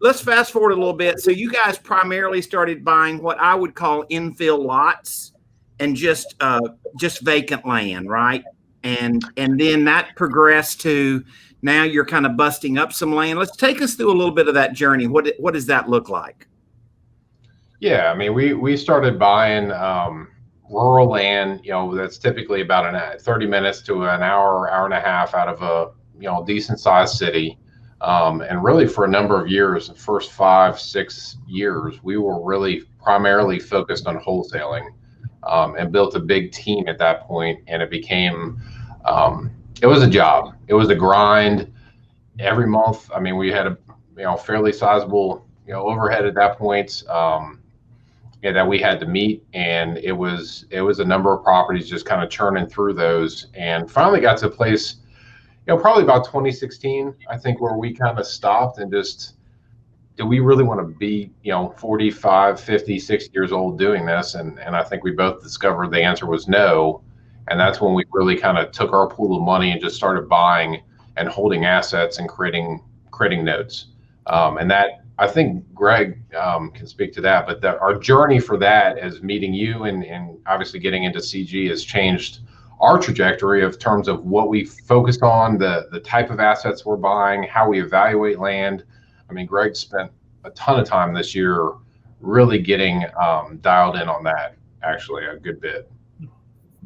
let's fast forward a little bit. So you guys primarily started buying what I would call infill lots and just vacant land, right? And then that progressed to now you're kind of busting up some land. Let's take us through a little bit of that journey. What does that look like? Yeah, I mean, we started buying rural land, that's typically about 30 minutes to an hour and a half out of a decent sized city. And really for a number of years, the first 5-6 years, we were really primarily focused on wholesaling, and built a big team at that point. And it became, it was a job. It was a grind every month. I mean, we had a fairly sizable overhead at that point, that we had to meet, and it was a number of properties just kind of churning through those, and finally got to a place, probably about 2016, I think, where we kind of stopped and just, do we really want to be 45, 50, 60 years old doing this? And I think we both discovered the answer was no. And that's when we really kind of took our pool of money and just started buying and holding assets and creating notes. And that, I think Greg can speak to that, but our journey for that, as meeting you and obviously getting into CG, has changed our trajectory of terms of what we focus on, the type of assets we're buying, how we evaluate land. I mean, Greg spent a ton of time this year really getting dialed in on that, actually a good bit.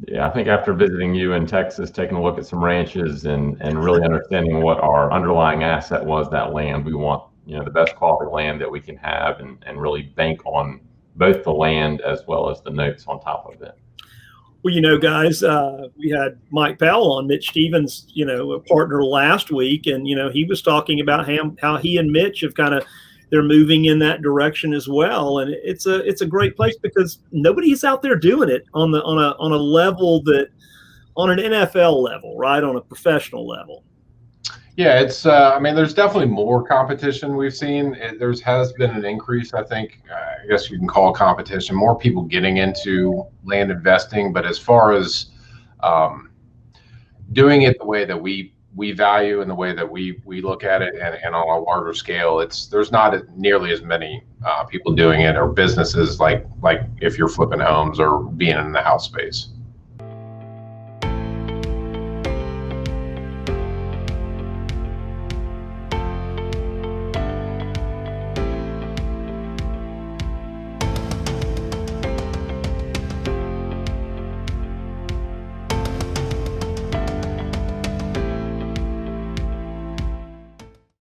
Yeah, I think after visiting you in Texas, taking a look at some ranches and really understanding what our underlying asset was, that land, we want the best quality land that we can have, and really bank on both the land as well as the notes on top of it. Well, guys, we had Mike Powell on, Mitch Stevens, a partner, last week, and he was talking about how he and Mitch have they're moving in that direction as well, and it's a great place because nobody's out there doing it on a level that, on an NFL level, right, on a professional level. Yeah, it's, I mean, there's definitely more competition we've seen. There has been an increase, I think, I guess you can call it competition, more people getting into land investing. But as far as doing it the way that we value and the way that we look at it, and on a larger scale, there's not nearly as many people doing it, or businesses like if you're flipping homes or being in the house space.